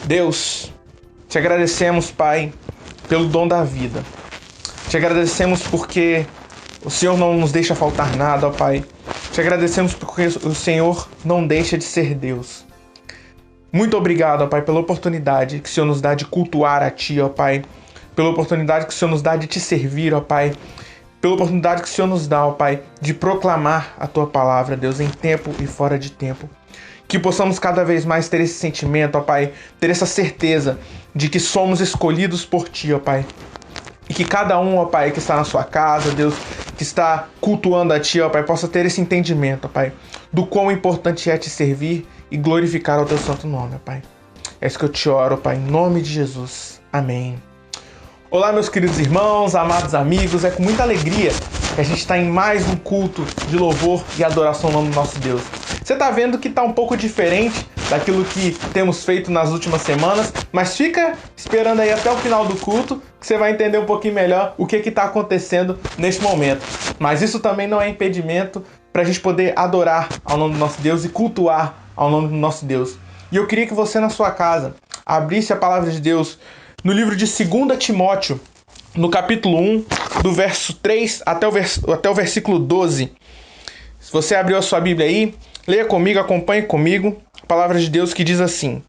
Deus, te agradecemos, Pai, pelo dom da vida. Te agradecemos porque o Senhor não nos deixa faltar nada, ó Pai. Te agradecemos porque o Senhor não deixa de ser Deus. Muito obrigado, ó Pai, pela oportunidade que o Senhor nos dá de cultuar a Ti, ó Pai. Pela oportunidade que o Senhor nos dá de Te servir, ó Pai. Pela oportunidade que o Senhor nos dá, ó Pai, de proclamar a Tua palavra, Deus, em tempo e fora de tempo. Que possamos cada vez mais ter esse sentimento, ó Pai, ter essa certeza de que somos escolhidos por Ti, ó Pai. E que cada um, ó Pai, que está na sua casa, Deus, que está cultuando a Ti, ó Pai, possa ter esse entendimento, ó Pai, do quão importante é Te servir e glorificar o Teu santo nome, ó Pai. É isso que eu te oro, ó Pai, em nome de Jesus. Amém. Olá, meus queridos irmãos, amados amigos, é com muita alegria que a gente está em mais um culto de louvor e adoração ao nome do nosso Deus. Você está vendo que está um pouco diferente daquilo que temos feito nas últimas semanas, mas fica esperando aí até o final do culto que você vai entender um pouquinho melhor o que está acontecendo neste momento. Mas isso também não é impedimento para a gente poder adorar ao nome do nosso Deus e cultuar ao nome do nosso Deus. E eu queria que você na sua casa abrisse a palavra de Deus no livro de 2 Timóteo, no capítulo 1, do verso 3 até o versículo 12. Se você abriu a sua Bíblia aí, leia comigo, acompanhe comigo. A palavra de Deus que diz assim: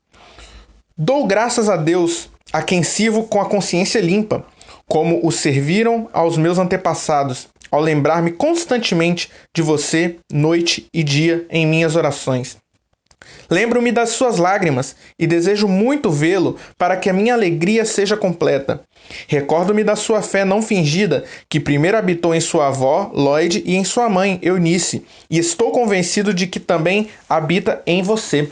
Dou graças a Deus, a quem sirvo com a consciência limpa, como o serviram aos meus antepassados, ao lembrar-me constantemente de você, noite e dia, em minhas orações. Lembro-me das suas lágrimas e desejo muito vê-lo para que a minha alegria seja completa. Recordo-me da sua fé não fingida, que primeiro habitou em sua avó, Lloyd, e em sua mãe, Eunice, e estou convencido de que também habita em você.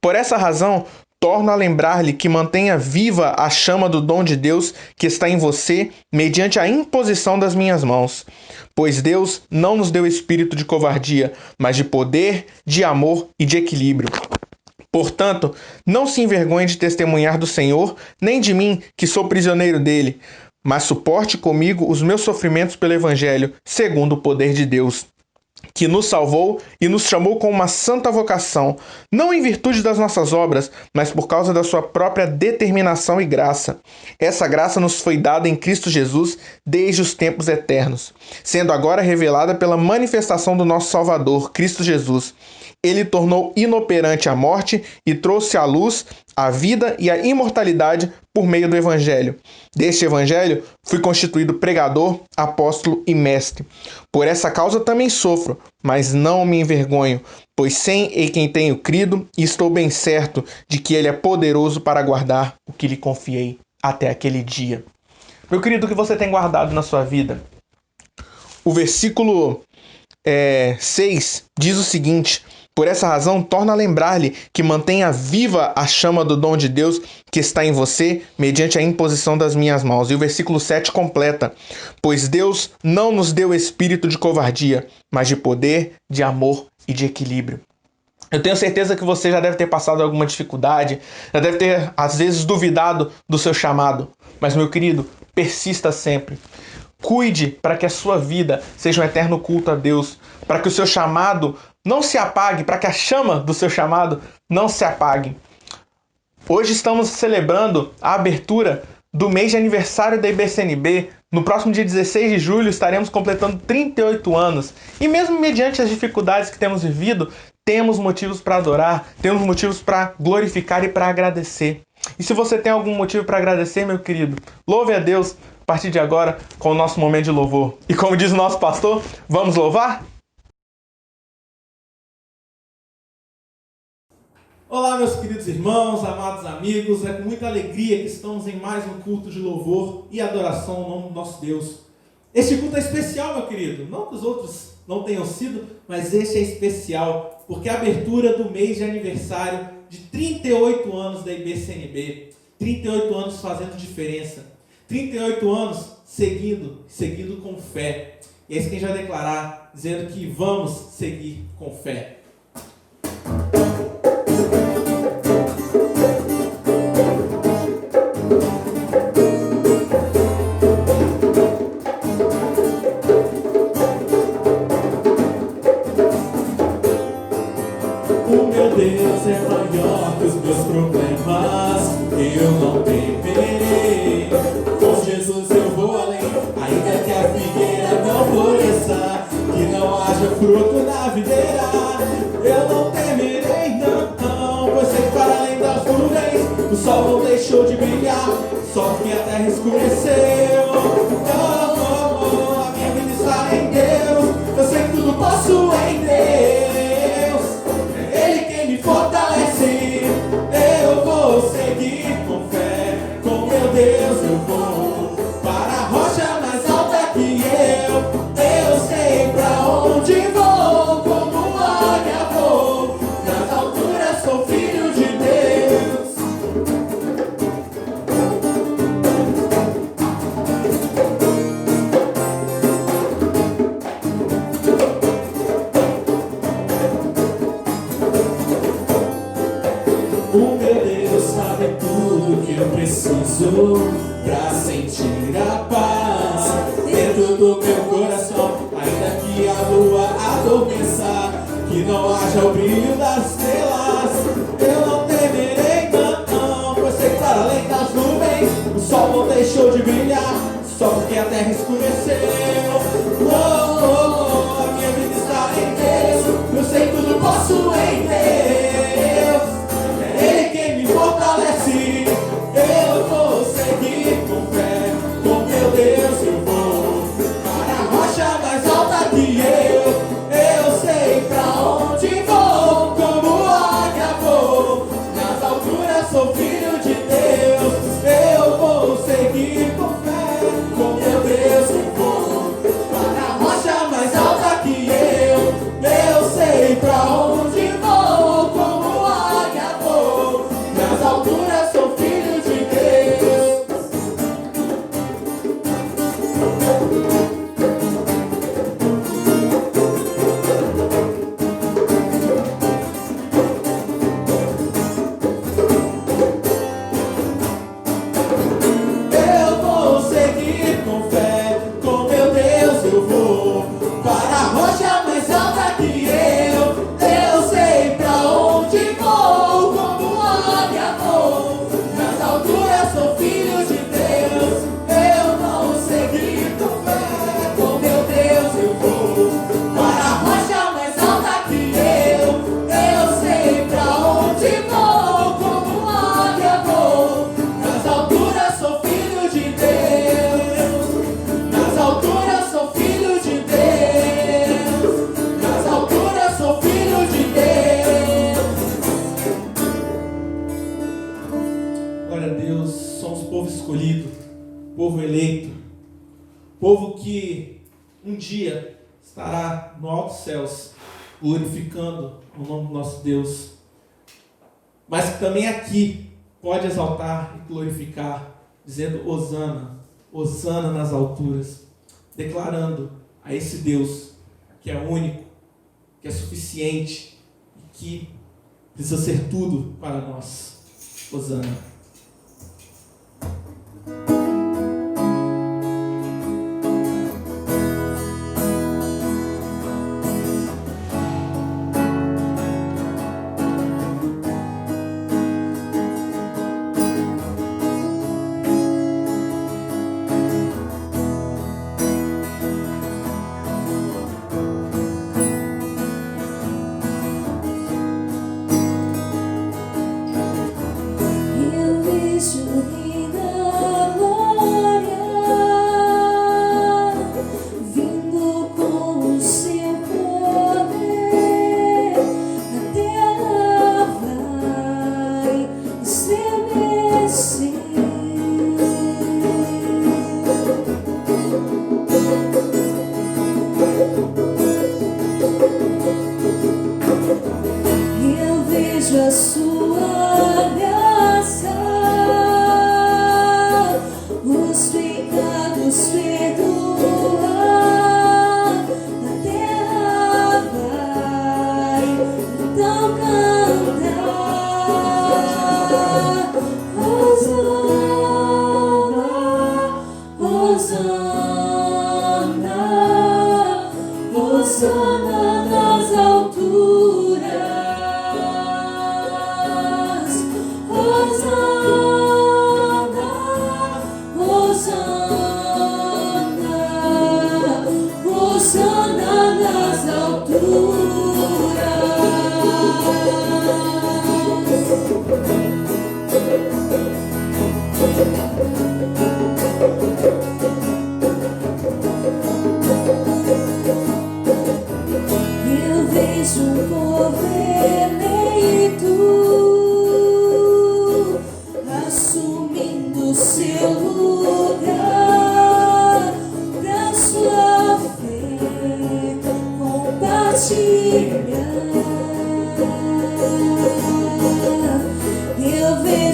Por essa razão, torno a lembrar-lhe que mantenha viva a chama do dom de Deus que está em você, mediante a imposição das minhas mãos. Pois Deus não nos deu espírito de covardia, mas de poder, de amor e de equilíbrio. Portanto, não se envergonhe de testemunhar do Senhor, nem de mim, que sou prisioneiro dele, mas suporte comigo os meus sofrimentos pelo Evangelho, segundo o poder de Deus, que nos salvou e nos chamou com uma santa vocação, não em virtude das nossas obras, mas por causa da sua própria determinação e graça. Essa graça nos foi dada em Cristo Jesus desde os tempos eternos, sendo agora revelada pela manifestação do nosso Salvador, Cristo Jesus. Ele tornou inoperante a morte e trouxe à luz a vida e a imortalidade por meio do Evangelho. Deste Evangelho fui constituído pregador, apóstolo e mestre. Por essa causa também sofro, mas não me envergonho, pois sei em quem tenho crido e estou bem certo de que Ele é poderoso para guardar o que lhe confiei até aquele dia. Meu querido, o que você tem guardado na sua vida? O versículo 6 diz o seguinte: Por essa razão, torna a lembrar-lhe que mantenha viva a chama do dom de Deus que está em você, mediante a imposição das minhas mãos. E o versículo 7 completa: Pois Deus não nos deu espírito de covardia, mas de poder, de amor e de equilíbrio. Eu tenho certeza que você já deve ter passado alguma dificuldade, já deve ter, às vezes, duvidado do seu chamado. Mas, meu querido, persista sempre. Cuide para que a sua vida seja um eterno culto a Deus, para que o seu chamado não se apague, para que a chama do seu chamado não se apague. Hoje estamos celebrando a abertura do mês de aniversário da IBCNB. No próximo dia 16 de julho estaremos completando 38 anos. E mesmo mediante as dificuldades que temos vivido, temos motivos para adorar, temos motivos para glorificar e para agradecer. E se você tem algum motivo para agradecer, meu querido, louve a Deus a partir de agora com o nosso momento de louvor. E como diz o nosso pastor, vamos louvar? Olá, meus queridos irmãos, amados amigos, é com muita alegria que estamos em mais um culto de louvor e adoração ao nome do nosso Deus. Este culto é especial, meu querido, não que os outros não tenham sido, mas este é especial, porque é a abertura do mês de aniversário de 38 anos da IBCNB, 38 anos fazendo diferença, 38 anos seguindo com fé. E é isso que a gente vai declarar, dizendo que vamos seguir com fé. O meu Deus Deus é maior que os meus problemas, eu não temerei. Com Jesus eu vou além, ainda que a figueira não floresça, que não haja fruto na videira, eu não temerei, não, pois sei que para além das nuvens o sol não deixou de brilhar, só que a terra escureceu. A minha vida está em Deus, eu sei que tudo posso em Deus, é Ele quem me fortalece, eu vou seguir com fé, com meu Deus eu vou para a rocha mais alta que eu sei pra onde vou, como águia vou, nas alturas sou filho de Deus. O meu Deus sabe tudo que eu preciso pra sentir a paz dentro do meu coração, ainda que a lua adormeça, que não haja o brilho das estrelas, eu não temerei, não, pois sei que para além das nuvens o sol não deixou de brilhar, só porque a terra escureceu. A minha vida está em Deus, eu sei que tudo posso em Deus, é Ele quem me fortalece, eu vou seguir com fé, com meu Deus eu vou para a rocha mais alta que eu sei pra onde vou, como águia vou, nas alturas sou filho de Deus, eu vou seguir com fé, com meu Deus eu vou para a rocha mais alta que eu sei pra onde vou, como águia vou, nas alturas sou filho de Deus. Eu vou seguir com fé, com meu Deus eu vou para a rocha mais alta que eu sei pra onde vou, como águia vou, nas alturas sou filho de Deus, eu vou seguir com fé, com meu Deus eu vou para a rocha mais alta que eu sei pra onde vou, como águia vou, nas alturas sou filho de Deus, nas alturas sou filho de Deus, nas alturas sou filho de Deus. Glória a Deus, somos povo escolhido, povo eleito, povo que um dia estará no alto céus, glorificando o nome do nosso Deus, mas que também aqui pode exaltar e glorificar, dizendo Hosana, Hosana nas alturas, declarando a esse Deus que é único, que é suficiente e que precisa ser tudo para nós. Hosana. You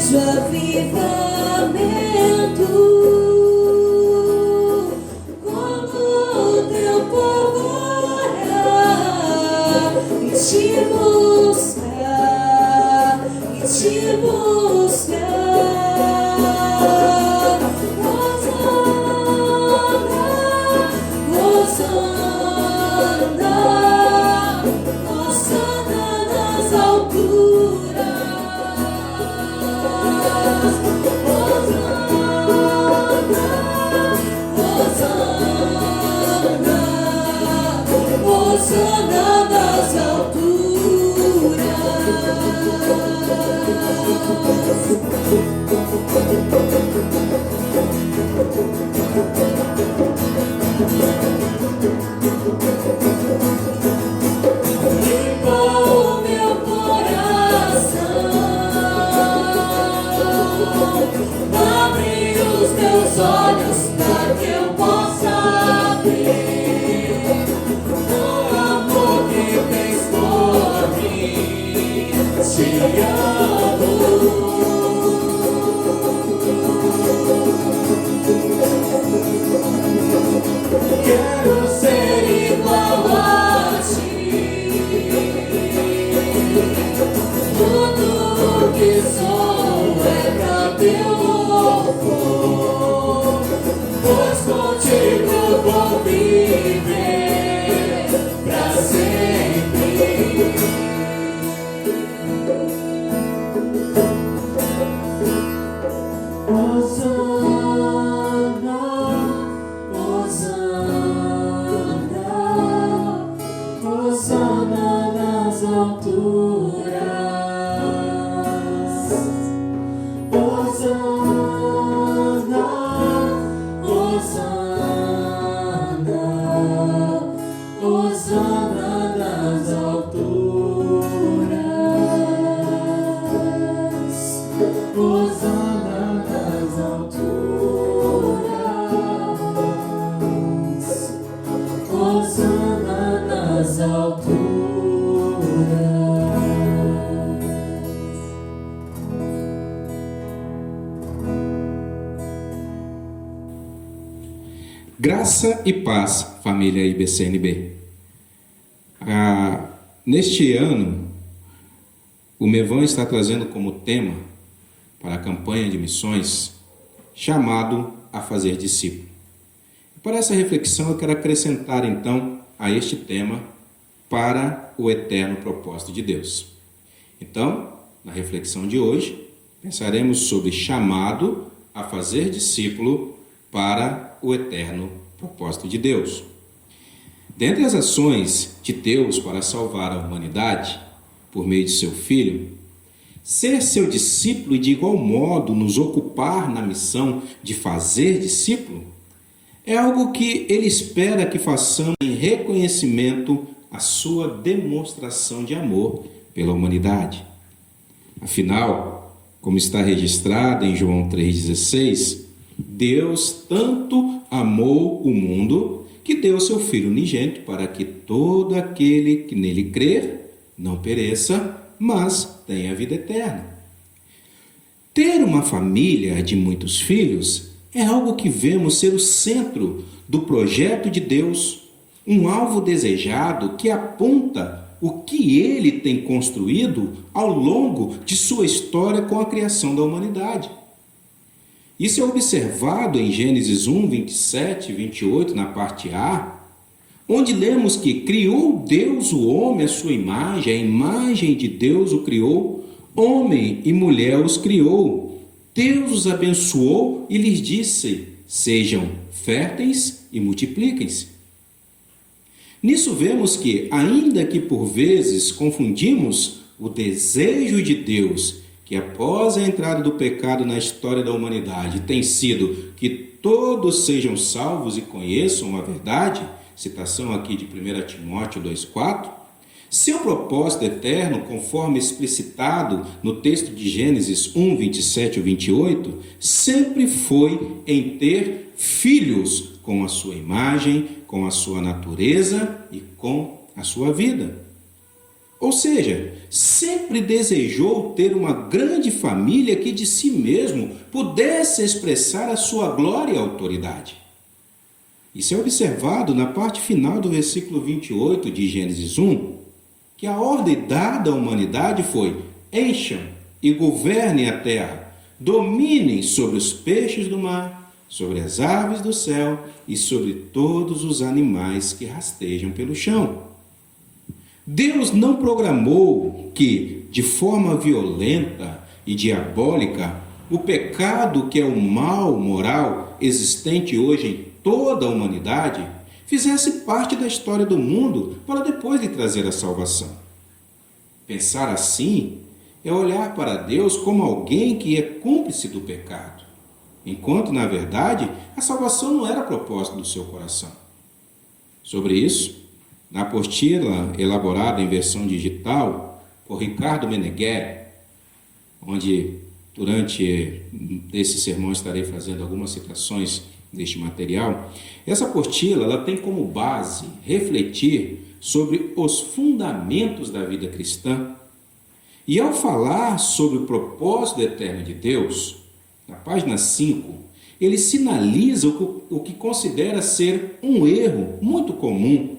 vejo avivamento, como o teu povo orar e te buscar, e te buscar. Hosana, Hosana nas alturas. Hosana nas alturas. Limpa o meu coração, abre os teus olhos para que eu possa ver o amor que tens por mim. Te amo. Quero ser igual a ti. Tudo o que sou é pra teu louvor, pois contigo vou viver pra sempre. Hosana, Hosana, Hosana nas alturas. Hosana, Hosana, Hosana nas alturas. Hosana nas alturas. Hosana nas alturas. Graça e paz, família IBCNB. Neste ano, o Mevan está trazendo como tema para a campanha de missões chamado a fazer discípulo. E para essa reflexão eu quero acrescentar então a este tema para o eterno propósito de Deus. Então, na reflexão de hoje, pensaremos sobre chamado a fazer discípulo para o eterno propósito de Deus. Dentre as ações de Deus para salvar a humanidade, por meio de seu Filho, ser seu discípulo e de igual modo nos ocupar na missão de fazer discípulo, é algo que Ele espera que façamos em reconhecimento à sua demonstração de amor pela humanidade. Afinal, como está registrado em João 3,16, Deus tanto amou o mundo que deu seu Filho unigênito para que todo aquele que nele crer não pereça, mas tenha vida eterna. Ter uma família de muitos filhos é algo que vemos ser o centro do projeto de Deus, um alvo desejado que aponta o que Ele tem construído ao longo de sua história com a criação da humanidade. Isso é observado em Gênesis 1, 27 e 28, na parte A, onde lemos que criou Deus o homem à sua imagem, a imagem de Deus o criou, homem e mulher os criou. Deus os abençoou e lhes disse: sejam férteis e multipliquem-se. Nisso vemos que, ainda que por vezes confundimos o desejo de Deus, que após a entrada do pecado na história da humanidade tem sido que todos sejam salvos e conheçam a verdade, citação aqui de 1 Timóteo 2,4, seu propósito eterno, conforme explicitado no texto de Gênesis 1, 27 e 28, sempre foi em ter filhos com a sua imagem, com a sua natureza e com a sua vida. Ou seja, sempre desejou ter uma grande família que de si mesmo pudesse expressar a sua glória e autoridade. Isso é observado na parte final do versículo 28 de Gênesis 1, que a ordem dada à humanidade foi: encham e governem a terra, dominem sobre os peixes do mar, sobre as aves do céu e sobre todos os animais que rastejam pelo chão. Deus não programou que, de forma violenta e diabólica, o pecado, que é o mal moral existente hoje em toda a humanidade, fizesse parte da história do mundo para depois lhe trazer a salvação. Pensar assim é olhar para Deus como alguém que é cúmplice do pecado, enquanto, na verdade, a salvação não era propósito do seu coração. Sobre isso, na apostila elaborada em versão digital por Ricardo Meneghelli, onde durante esse sermão estarei fazendo algumas citações deste material, essa apostila ela tem como base refletir sobre os fundamentos da vida cristã. E ao falar sobre o propósito eterno de Deus, na página 5, ele sinaliza o que considera ser um erro muito comum,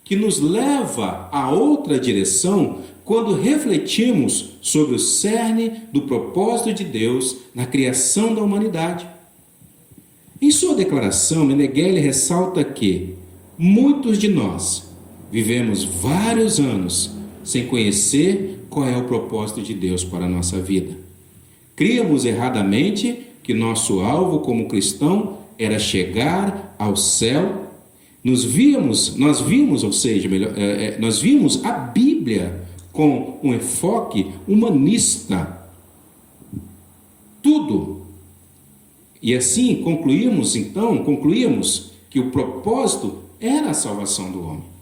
que nos leva a outra direção quando refletimos sobre o cerne do propósito de Deus na criação da humanidade. Em sua declaração, Meneghelli ressalta que muitos de nós vivemos vários anos sem conhecer qual é o propósito de Deus para a nossa vida. Criamos erradamente que nosso alvo como cristão era chegar ao céu. Nós vimos a Bíblia com um enfoque humanista. Tudo. E assim concluímos que o propósito era a salvação do homem.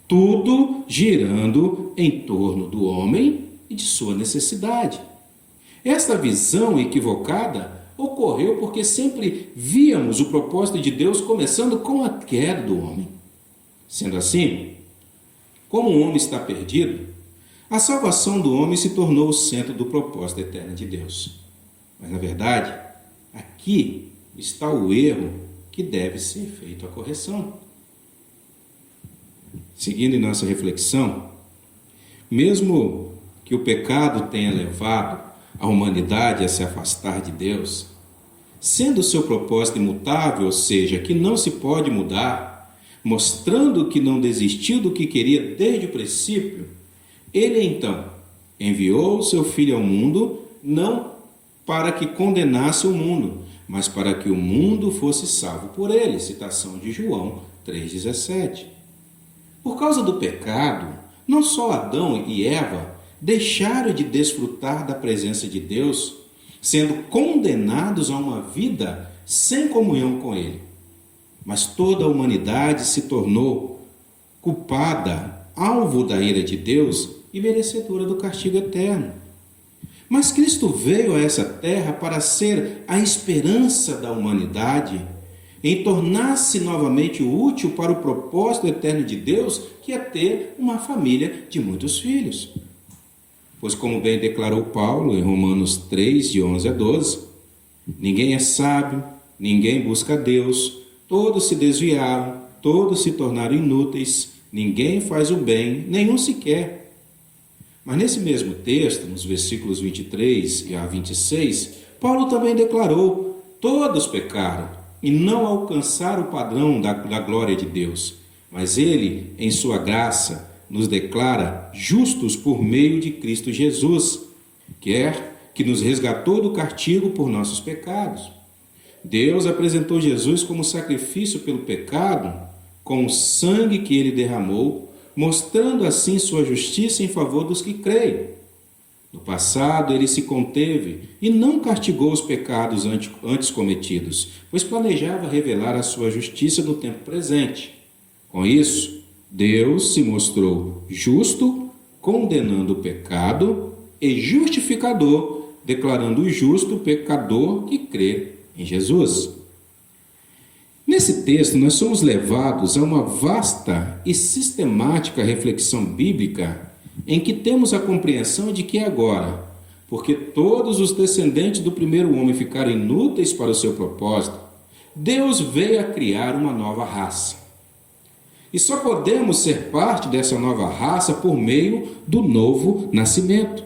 Tudo girando em torno do homem e de sua necessidade. Esta visão equivocada ocorreu porque sempre víamos o propósito de Deus começando com a queda do homem. Sendo assim, como o homem está perdido, a salvação do homem se tornou o centro do propósito eterno de Deus. Mas, na verdade, aqui está o erro que deve ser feito a correção. Seguindo em nossa reflexão, mesmo que o pecado tenha levado a humanidade a se afastar de Deus, sendo o seu propósito imutável, ou seja, que não se pode mudar, mostrando que não desistiu do que queria desde o princípio, ele então enviou o seu Filho ao mundo, não para que condenasse o mundo, mas para que o mundo fosse salvo por ele. Citação de João 3,17. Por causa do pecado, não só Adão e Eva deixaram de desfrutar da presença de Deus, sendo condenados a uma vida sem comunhão com Ele, mas toda a humanidade se tornou culpada, alvo da ira de Deus e merecedora do castigo eterno. Mas Cristo veio a essa terra para ser a esperança da humanidade, em tornar-se novamente útil para o propósito eterno de Deus, que é ter uma família de muitos filhos. Pois, como bem declarou Paulo em Romanos 3, de 11 a 12, ninguém é sábio, ninguém busca Deus, todos se desviaram, todos se tornaram inúteis, ninguém faz o bem, nenhum sequer. Mas nesse mesmo texto, nos versículos 23 a 26, Paulo também declarou: todos pecaram e não alcançaram o padrão da glória de Deus, mas Ele, em sua graça, nos declara justos por meio de Cristo Jesus, que nos resgatou do castigo por nossos pecados. Deus apresentou Jesus como sacrifício pelo pecado, com o sangue que ele derramou, mostrando assim sua justiça em favor dos que creem. No passado, ele se conteve e não castigou os pecados antes cometidos, pois planejava revelar a sua justiça no tempo presente. Com isso, Deus se mostrou justo, condenando o pecado, e justificador, declarando o justo o pecador que crê em Jesus. Nesse texto, nós somos levados a uma vasta e sistemática reflexão bíblica em que temos a compreensão de que agora, porque todos os descendentes do primeiro homem ficaram inúteis para o seu propósito, Deus veio a criar uma nova raça. E só podemos ser parte dessa nova raça por meio do novo nascimento.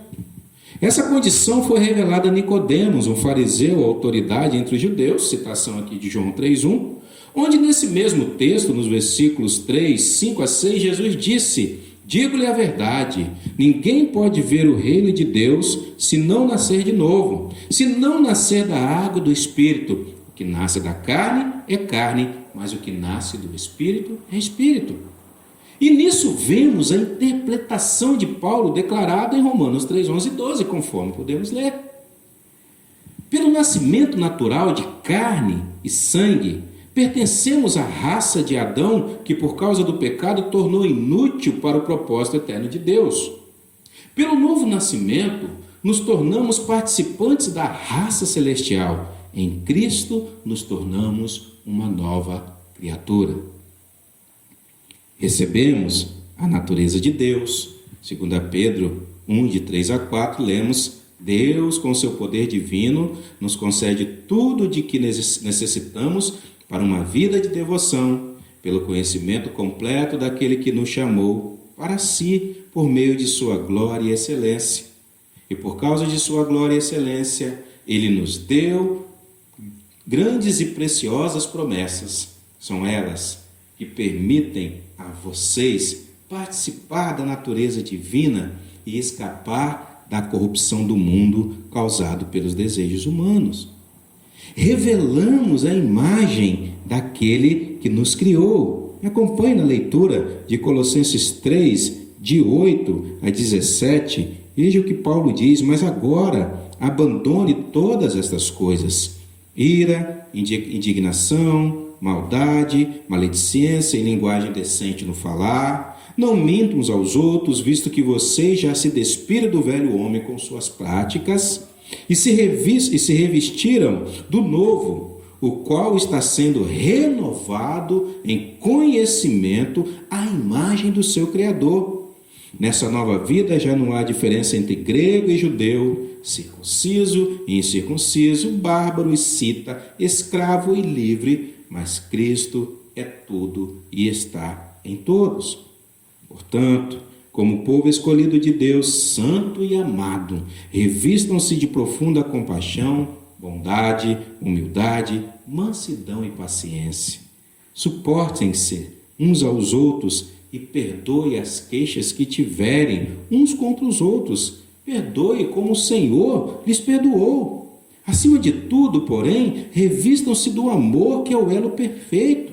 Essa condição foi revelada a Nicodemos, um fariseu, autoridade entre os judeus, citação aqui de João 3:1, onde nesse mesmo texto, nos versículos 3, 5 a 6, Jesus disse: digo-lhe a verdade, ninguém pode ver o reino de Deus se não nascer de novo, se não nascer da água e do Espírito. O que nasce da carne é carne, mas o que nasce do Espírito é Espírito. E nisso vemos a interpretação de Paulo declarada em Romanos 3, 11 e 12, conforme podemos ler. Pelo nascimento natural de carne e sangue, pertencemos à raça de Adão, que por causa do pecado tornou inútil para o propósito eterno de Deus. Pelo novo nascimento, nos tornamos participantes da raça celestial. Em Cristo, nos tornamos uma nova criatura. Recebemos a natureza de Deus. 2 Pedro 1, de 3 a 4, lemos: Deus, com seu poder divino, nos concede tudo de que necessitamos para uma vida de devoção, pelo conhecimento completo daquele que nos chamou para si, por meio de sua glória e excelência. E por causa de sua glória e excelência, ele nos deu grandes e preciosas promessas. São elas que permitem a vocês participar da natureza divina e escapar da corrupção do mundo causado pelos desejos humanos. Revelamos a imagem daquele que nos criou. Acompanhe na leitura de Colossenses 3, de 8 a 17. Veja o que Paulo diz: mas agora abandone todas estas coisas: ira, indignação, maldade, maledicência e linguagem decente no falar. Não mintam uns aos outros, visto que vocês já se despiram do velho homem com suas práticas e se revestiram do novo, o qual está sendo renovado em conhecimento à imagem do seu Criador. Nessa nova vida já não há diferença entre grego e judeu, circunciso e incircunciso, bárbaro e cita, escravo e livre, mas Cristo é tudo e está em todos. Portanto, como povo escolhido de Deus, santo e amado, revistam-se de profunda compaixão, bondade, humildade, mansidão e paciência. Suportem-se uns aos outros e perdoe as queixas que tiverem uns contra os outros. Perdoe como o Senhor lhes perdoou. Acima de tudo, porém, revistam-se do amor, que é o elo perfeito.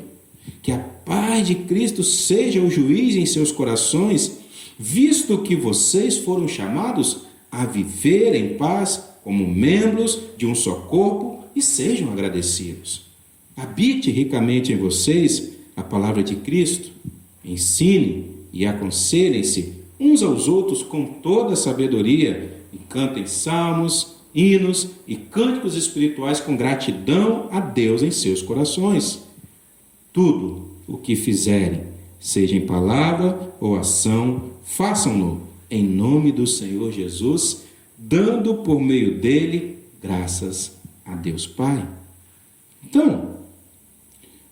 Que a paz de Cristo seja o juiz em seus corações, visto que vocês foram chamados a viver em paz como membros de um só corpo, e sejam agradecidos. Habite ricamente em vocês a palavra de Cristo. Ensinem e aconselhem-se uns aos outros com toda a sabedoria, e cantem salmos, hinos e cânticos espirituais com gratidão a Deus em seus corações. Tudo o que fizerem, seja em palavra ou ação, façam-no em nome do Senhor Jesus, dando por meio dele graças a Deus Pai. Então,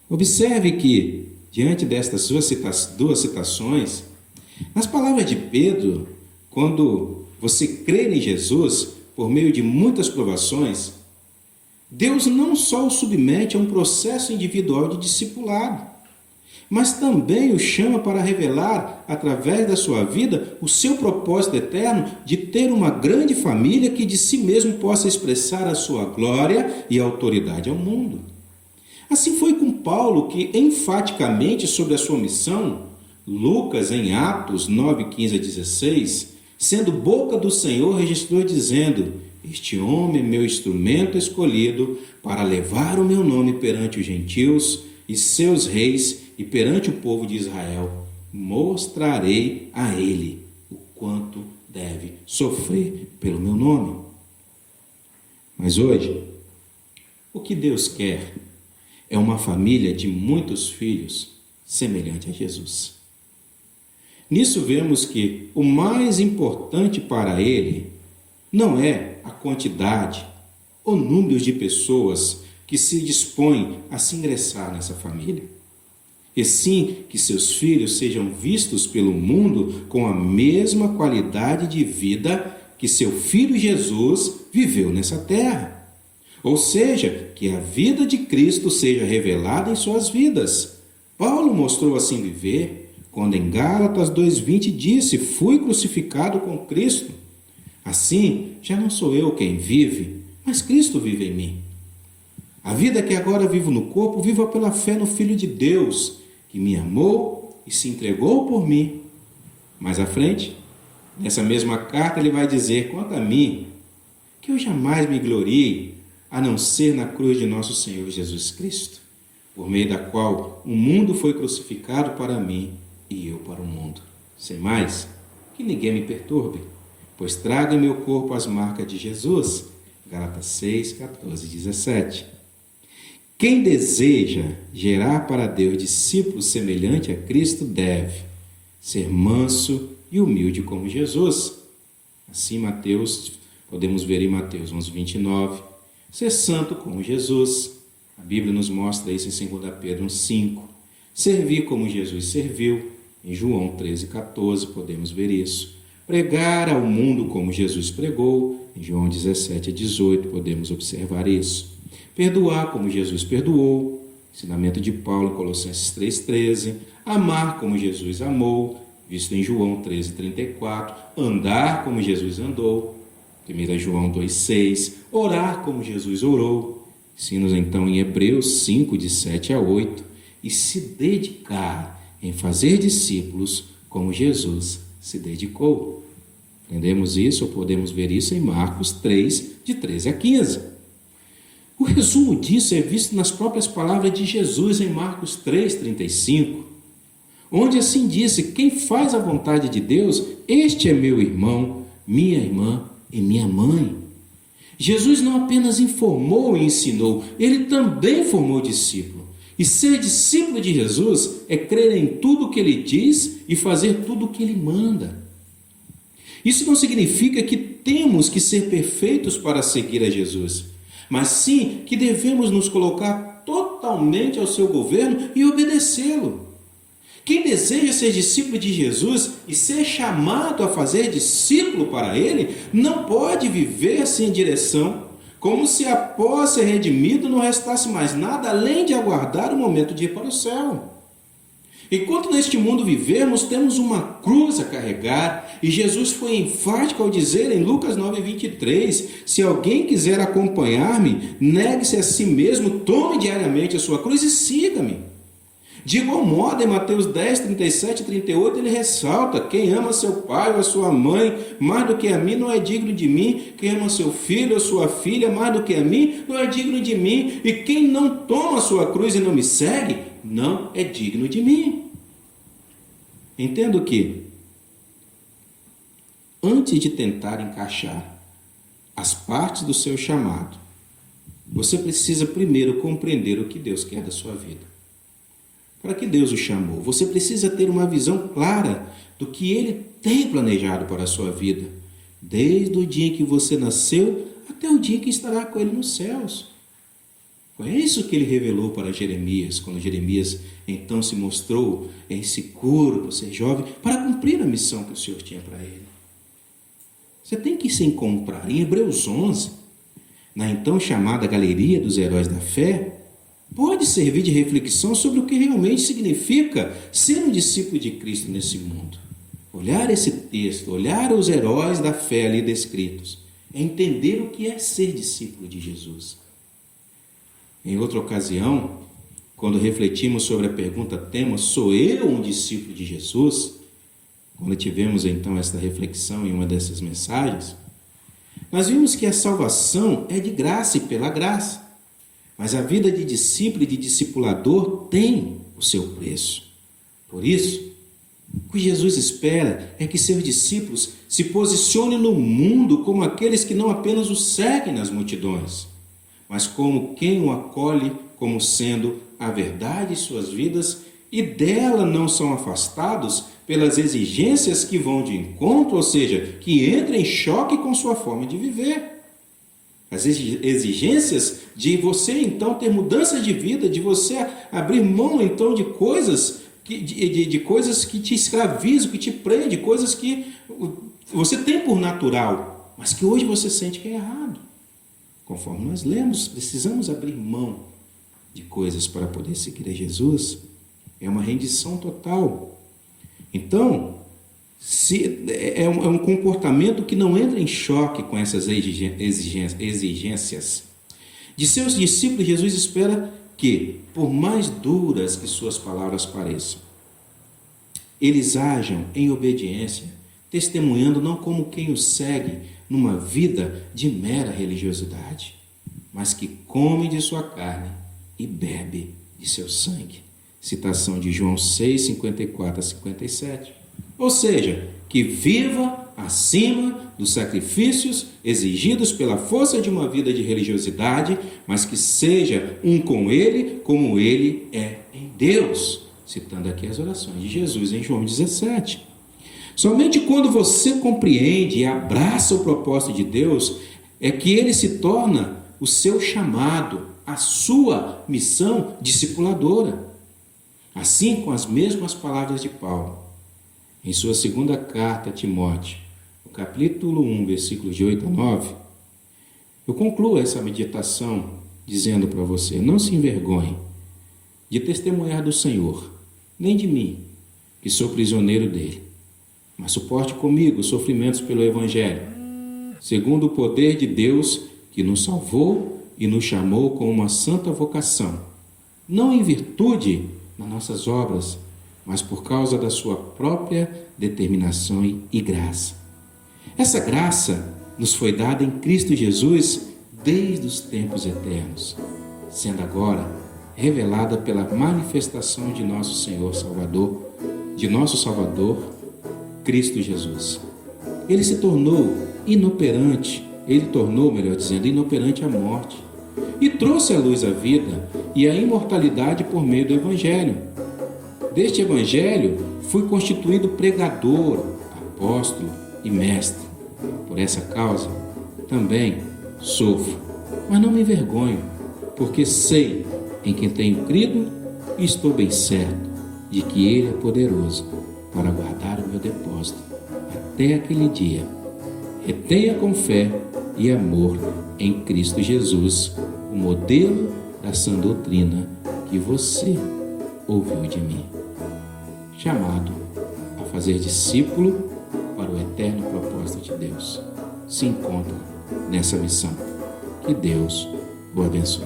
observe que, diante destas duas citações, nas palavras de Pedro, quando você crê em Jesus por meio de muitas provações, Deus não só o submete a um processo individual de discipulado, mas também o chama para revelar, através da sua vida, o seu propósito eterno de ter uma grande família que de si mesmo possa expressar a sua glória e autoridade ao mundo. Assim foi com Paulo, que enfaticamente sobre a sua missão, Lucas, em Atos 9, 15 a 16, sendo boca do Senhor, registrou dizendo: este homem é meu instrumento escolhido para levar o meu nome perante os gentios e seus reis e perante o povo de Israel. Mostrarei a ele o quanto deve sofrer pelo meu nome. Mas hoje, o que Deus quer é uma família de muitos filhos semelhante a Jesus. Nisso vemos que o mais importante para ele não é a quantidade ou número de pessoas que se dispõem a se ingressar nessa família, e sim que seus filhos sejam vistos pelo mundo com a mesma qualidade de vida que seu filho Jesus viveu nessa terra. Ou seja, que a vida de Cristo seja revelada em suas vidas. Paulo mostrou assim viver quando em Gálatas 2:20 disse: fui crucificado com Cristo. Assim, já não sou eu quem vive, mas Cristo vive em mim. A vida que agora vivo no corpo, vivo pela fé no Filho de Deus, que me amou e se entregou por mim. Mais à frente, nessa mesma carta, ele vai dizer: quanto a mim, que eu jamais me glorie, a não ser na cruz de nosso Senhor Jesus Cristo, por meio da qual o mundo foi crucificado para mim e eu para o mundo. Sem mais, que ninguém me perturbe, pois trago em meu corpo as marcas de Jesus. Gálatas 6, 14, 17. Quem deseja gerar para Deus discípulos semelhantes a Cristo deve ser manso e humilde como Jesus. Assim, podemos ver em Mateus 11:29, ser santo como Jesus. A Bíblia nos mostra isso em 2 Pedro 1:5. Servir como Jesus serviu. Em João 13:14 podemos ver isso. Pregar ao mundo como Jesus pregou. Em João 17:18 podemos observar isso. Perdoar como Jesus perdoou. Ensinamento de Paulo em Colossenses 3:13. Amar como Jesus amou, visto em João 13:34. Andar como Jesus andou. 1 João 2:6. Orar como Jesus orou. Ensina-nos então em Hebreus 5, de 7 a 8. E se dedicar em fazer discípulos como Jesus se dedicou. Entendemos isso, ou podemos ver isso em Marcos 3, de 13 a 15. O resumo disso é visto nas próprias palavras de Jesus em Marcos 3:35, onde assim disse: quem faz a vontade de Deus, este é meu irmão, minha irmã e minha mãe. Jesus não apenas informou e ensinou, ele também formou discípulo. E ser discípulo de Jesus é crer em tudo o que ele diz e fazer tudo o que ele manda. Isso não significa que temos que ser perfeitos para seguir a Jesus, mas sim que devemos nos colocar totalmente ao seu governo e obedecê-lo. Quem deseja ser discípulo de Jesus e ser chamado a fazer discípulo para ele, não pode viver sem direção, como se após ser redimido não restasse mais nada além de aguardar o momento de ir para o céu. Enquanto neste mundo vivermos, temos uma cruz a carregar, e Jesus foi enfático ao dizer em Lucas 9:23, se alguém quiser acompanhar-me, negue-se a si mesmo, tome diariamente a sua cruz e siga-me. De igual modo, em Mateus 10, 37 e 38, ele ressalta: quem ama seu pai ou a sua mãe mais do que a mim não é digno de mim, quem ama seu filho ou sua filha mais do que a mim não é digno de mim, e quem não toma a sua cruz e não me segue, não é digno de mim. Entendo que, antes de tentar encaixar as partes do seu chamado, você precisa primeiro compreender o que Deus quer da sua vida. Para que Deus o chamou? Você precisa ter uma visão clara do que Ele tem planejado para a sua vida, desde o dia em que você nasceu até o dia que estará com Ele nos céus. Foi isso que Ele revelou para Jeremias, quando Jeremias então se mostrou inseguro por ser jovem, para cumprir a missão que o Senhor tinha para ele. Você tem que se encontrar em Hebreus 11, na então chamada Galeria dos Heróis da Fé, pode servir de reflexão sobre o que realmente significa ser um discípulo de Cristo nesse mundo. Olhar esse texto, olhar os heróis da fé ali descritos, é entender o que é ser discípulo de Jesus. Em outra ocasião, quando refletimos sobre a pergunta tema, sou eu um discípulo de Jesus? Quando tivemos então esta reflexão em uma dessas mensagens, nós vimos que a salvação é de graça e pela graça. Mas a vida de discípulo e de discipulador tem o seu preço. Por isso, o que Jesus espera é que seus discípulos se posicionem no mundo como aqueles que não apenas o seguem nas multidões, mas como quem o acolhe como sendo a verdade em suas vidas e dela não são afastados pelas exigências que vão de encontro, ou seja, que entram em choque com sua forma de viver. As exigências de você, então, ter mudança de vida, de você abrir mão, então, de coisas de coisas que te escravizam, que te prendem, coisas que você tem por natural, mas que hoje você sente que é errado. Conforme nós lemos, precisamos abrir mão de coisas para poder seguir a Jesus. É uma rendição total. Então, é um comportamento que não entra em choque com essas exigências. De seus discípulos, Jesus espera que, por mais duras que suas palavras pareçam, eles ajam em obediência, testemunhando não como quem o segue numa vida de mera religiosidade, mas que come de sua carne e bebe de seu sangue. Citação de João 6, 54 a 57. Ou seja, que viva acima dos sacrifícios exigidos pela força de uma vida de religiosidade, mas que seja um com Ele, como Ele é em Deus. Citando aqui as orações de Jesus em João 17. Somente quando você compreende e abraça o propósito de Deus, é que Ele se torna o seu chamado, a sua missão discipuladora. Assim, com as mesmas palavras de Paulo, em sua segunda carta a Timóteo, no capítulo 1, versículos de 8 a 9, eu concluo essa meditação dizendo para você: não se envergonhe de testemunhar do Senhor, nem de mim, que sou prisioneiro dele, mas suporte comigo os sofrimentos pelo Evangelho, segundo o poder de Deus que nos salvou e nos chamou com uma santa vocação, não em virtude das nossas obras, mas por causa da sua própria determinação e graça. Essa graça nos foi dada em Cristo Jesus desde os tempos eternos, sendo agora revelada pela manifestação de nosso Senhor Salvador, de nosso Salvador, Cristo Jesus. Ele tornou, inoperante a morte, e trouxe à luz a vida e a imortalidade por meio do Evangelho. Deste Evangelho fui constituído pregador, apóstolo e mestre. Por essa causa também sofro, mas não me envergonho, porque sei em quem tenho crido e estou bem certo de que Ele é poderoso para guardar o meu depósito até aquele dia. Retenha com fé e amor em Cristo Jesus o modelo da sã doutrina que você ouviu de mim. Chamado a fazer discípulo para o eterno propósito de Deus, se encontra nessa missão. Que Deus o abençoe.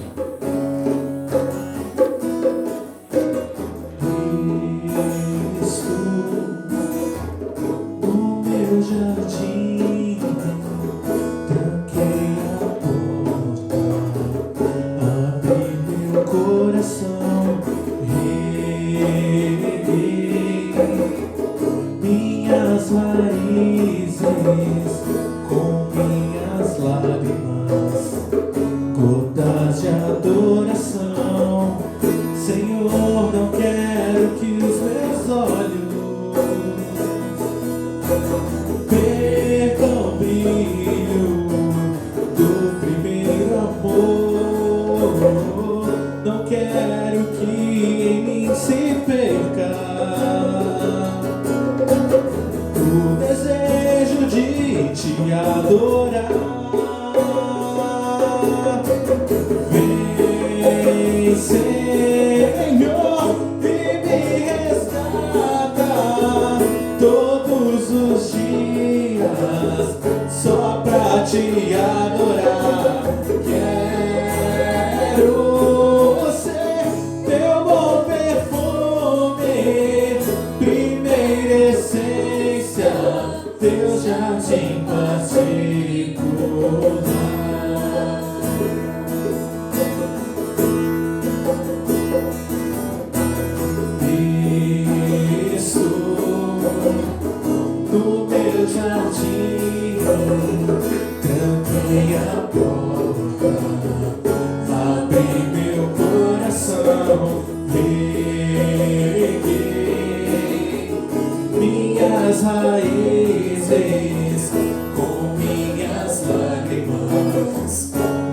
Abre meu coração,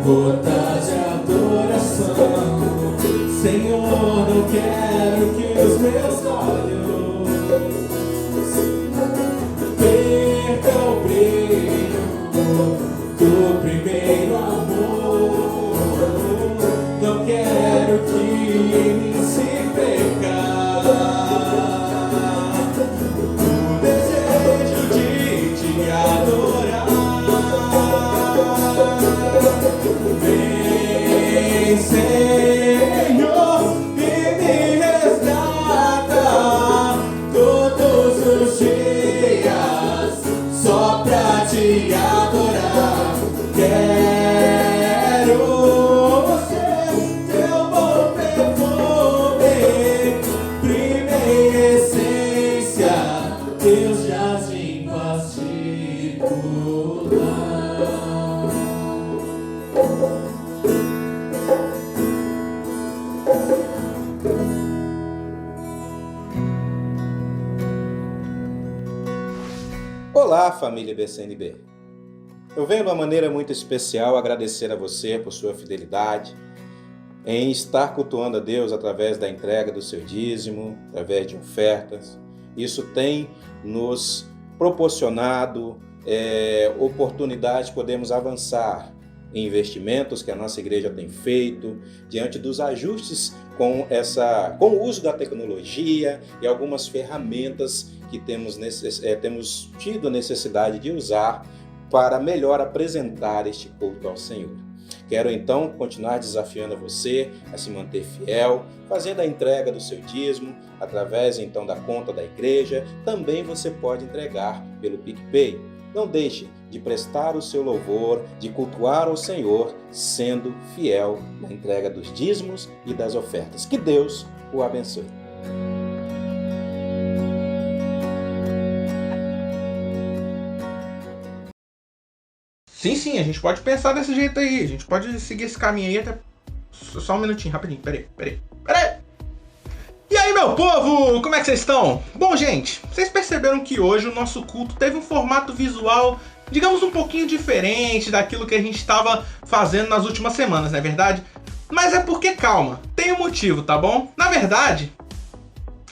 gotas de adoração. Senhor, não quero que os meus olhos percam o brilho do primeiro amor. Não quero que ele se perca. O desejo de te adorar. Vem, Senhor, e me resgata todos os dias só pra te adorar. Quero ser teu bom perfume, primeira essência, Deus jardim particular. Olá, família BCNB. Eu venho de uma maneira muito especial agradecer a você por sua fidelidade em estar cultuando a Deus através da entrega do seu dízimo, através de ofertas. Isso tem nos proporcionado oportunidade de podermos avançar em investimentos que a nossa igreja tem feito, diante dos ajustes com o uso da tecnologia e algumas ferramentas que temos tido necessidade de usar para melhor apresentar este culto ao Senhor. Quero então continuar desafiando você a se manter fiel, fazendo a entrega do seu dízimo através então da conta da igreja. Também você pode entregar pelo PicPay. Não deixe de prestar o seu louvor, de cultuar ao Senhor, sendo fiel na entrega dos dízimos e das ofertas. Que Deus o abençoe. Sim, a gente pode pensar desse jeito aí. A gente pode seguir esse caminho aí até... Só um minutinho, rapidinho. Peraí. E aí, meu povo? Como é que vocês estão? Bom, gente, vocês perceberam que hoje o nosso culto teve um formato visual, digamos, um pouquinho diferente daquilo que a gente estava fazendo nas últimas semanas, não é verdade? Mas é porque, calma, tem um motivo, tá bom? Na verdade,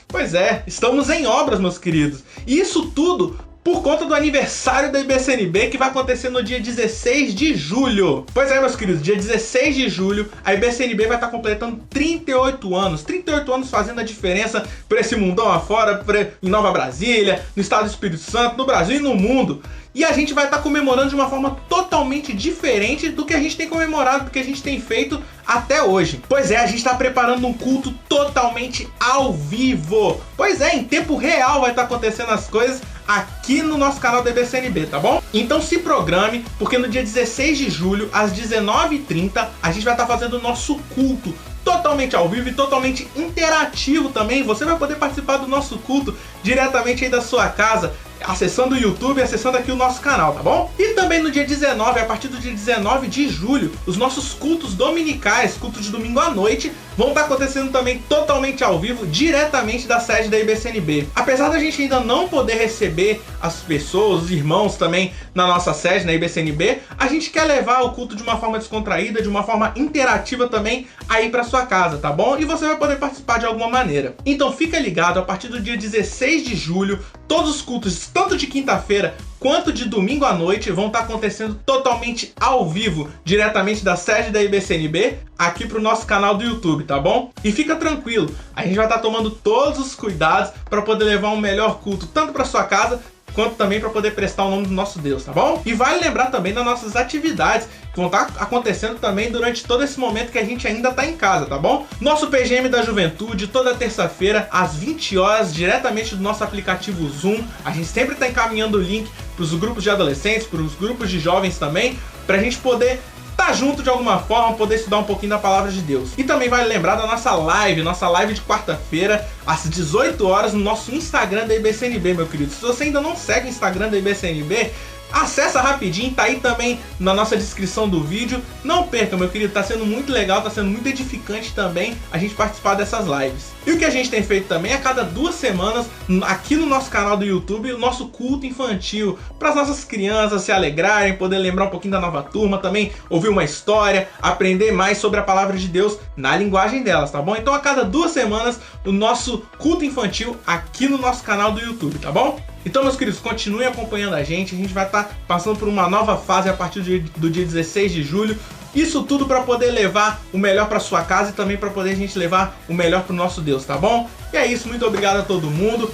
pois é, estamos em obras, meus queridos. E isso tudo por conta do aniversário da IBCNB, que vai acontecer no dia 16 de julho. Pois é, meus queridos, dia 16 de julho, a IBCNB vai estar completando 38 anos. 38 anos fazendo a diferença por esse mundão afora, em Nova Brasília, no estado do Espírito Santo, no Brasil e no mundo. E a gente vai estar comemorando de uma forma totalmente diferente do que a gente tem comemorado, do que a gente tem feito até hoje. Pois é, a gente está preparando um culto totalmente ao vivo. Pois é, em tempo real vai estar acontecendo as coisas aqui no nosso canal da IBCNB, tá bom? Então se programe, porque no dia 16 de julho, às 19h30, a gente vai estar fazendo o nosso culto totalmente ao vivo e totalmente interativo também. Você vai poder participar do nosso culto diretamente aí da sua casa, acessando o YouTube e acessando aqui o nosso canal, tá bom? E também no dia 19, a partir do dia 19 de julho, os nossos cultos dominicais, culto de domingo à noite, vão estar acontecendo também totalmente ao vivo, diretamente da sede da IBCNB. Apesar da gente ainda não poder receber as pessoas, os irmãos também na nossa sede, na IBCNB, a gente quer levar o culto de uma forma descontraída, de uma forma interativa também aí para sua casa, tá bom? E você vai poder participar de alguma maneira. Então fica ligado, a partir do dia 16 de julho, todos os cultos, tanto de quinta-feira quanto de domingo à noite, vão estar acontecendo totalmente ao vivo, diretamente da sede da IBCNB, aqui pro nosso canal do YouTube, tá bom? E fica tranquilo, a gente vai estar tomando todos os cuidados para poder levar um melhor culto, tanto para sua casa, quanto também para poder prestar o nome do nosso Deus, tá bom? E vale lembrar também das nossas atividades, que vão estar acontecendo também durante todo esse momento que a gente ainda tá em casa, tá bom? Nosso PGM da Juventude, toda terça-feira, às 20 horas, diretamente do nosso aplicativo Zoom. A gente sempre tá encaminhando o link pros grupos de adolescentes, pros grupos de jovens também, pra gente poder tá junto de alguma forma, poder estudar um pouquinho da palavra de Deus. E também vale lembrar da nossa live de quarta-feira, às 18 horas, no nosso Instagram da IBCNB, meu querido. Se você ainda não segue o Instagram da IBCNB, Acessa rapidinho, tá aí também na nossa descrição do vídeo. Não perca, meu querido, tá sendo muito legal, tá sendo muito edificante também a gente participar dessas lives. E o que a gente tem feito também, a cada 2 semanas, aqui no nosso canal do YouTube, o nosso culto infantil, para as nossas crianças se alegrarem, poder lembrar um pouquinho da nova turma, também ouvir uma história, aprender mais sobre a palavra de Deus na linguagem delas, tá bom? Então a cada 2 semanas, o nosso culto infantil aqui no nosso canal do YouTube, tá bom? Então, meus queridos, continuem acompanhando a gente vai estar passando por uma nova fase a partir do dia 16 de julho. Isso tudo para poder levar o melhor para sua casa e também para poder a gente levar o melhor para o nosso Deus, tá bom? E é isso, muito obrigado a todo mundo.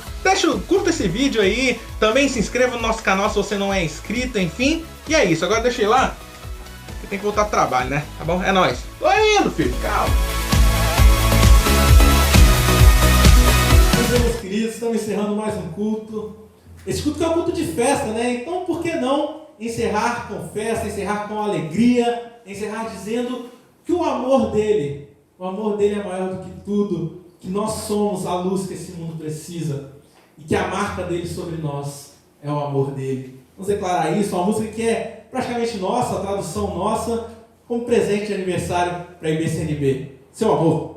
Curta esse vídeo aí, também se inscreva no nosso canal se você não é inscrito, enfim. E é isso, agora deixa eu ir lá, que tem que voltar ao trabalho, né? Tá bom? É nóis. Tô indo, filho, calma. Meus queridos, estamos encerrando mais um culto. Esse culto que é um culto de festa, né? Então, por que não encerrar com festa, encerrar com alegria, encerrar dizendo que o amor dele é maior do que tudo, que nós somos a luz que esse mundo precisa e que a marca dele sobre nós é o amor dele. Vamos declarar isso, uma música que é praticamente nossa, a tradução nossa, como presente de aniversário para a IBCNB. Seu amor.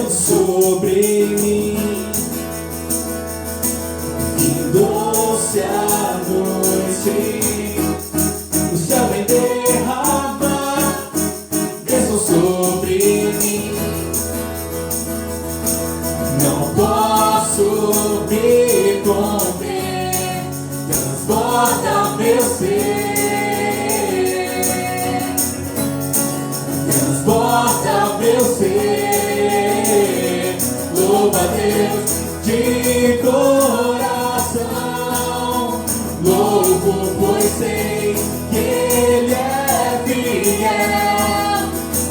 Sobre mim, que doce a noite, o céu vem derramar bênção sobre mim. Não posso me conter, transborda meu ser, transborda meu ser. Louva a Deus de coração, louvo, pois sei que Ele é fiel.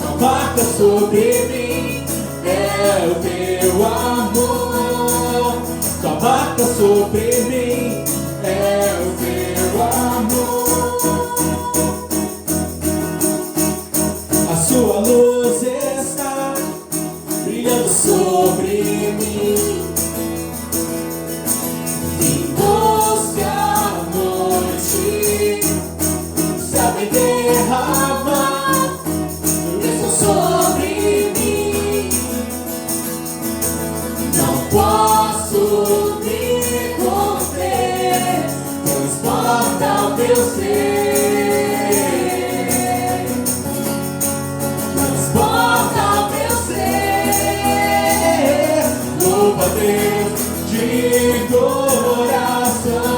A marca sobre mim é o teu amor, a marca sobre mim é o teu amor. A sua luz está brilhando sobre mim, em doce a noite, o céu vem derramar bênção sobre mim. Não posso me conter, transporta o meu ser, transporta o meu ser. Louva a Deus de coração,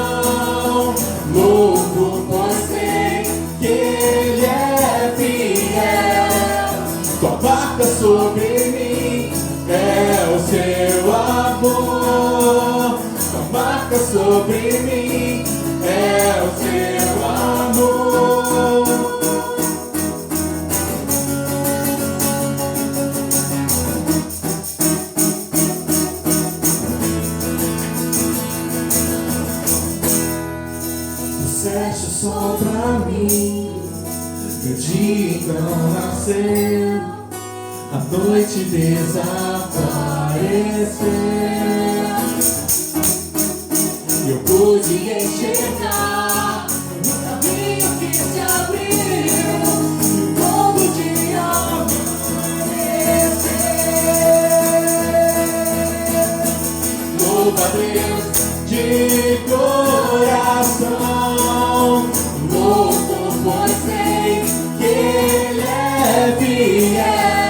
louvo, pois sei que Ele é fiel. Tua marca sobre mim é o seu amor, tua marca sobre mim é o seu amor. Feche o sol pra mim, meu dia então nasceu, a noite desapareceu. Eu pude enxergar o caminho que se abriu, um novo dia amanhecer. Louva a Deus de coração, louvo, pois sei que Ele é fiel.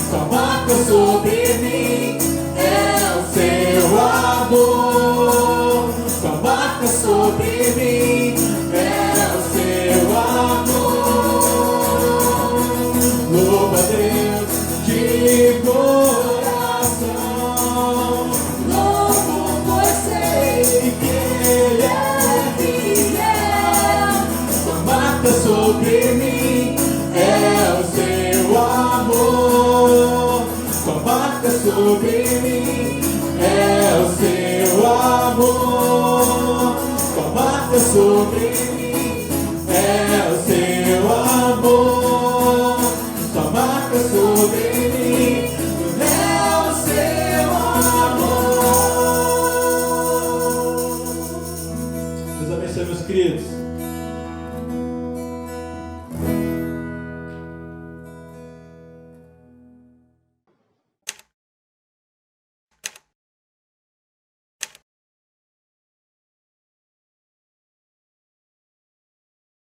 Sua marca sobre mim é o seu amor, sua marca sobre mim é o seu amor. Louva a Deus de coração, louvo, pois sei que Ele é fiel. Sua marca sobre mim é o seu amor, sua marca sobre mim é o seu amor. sobre mim.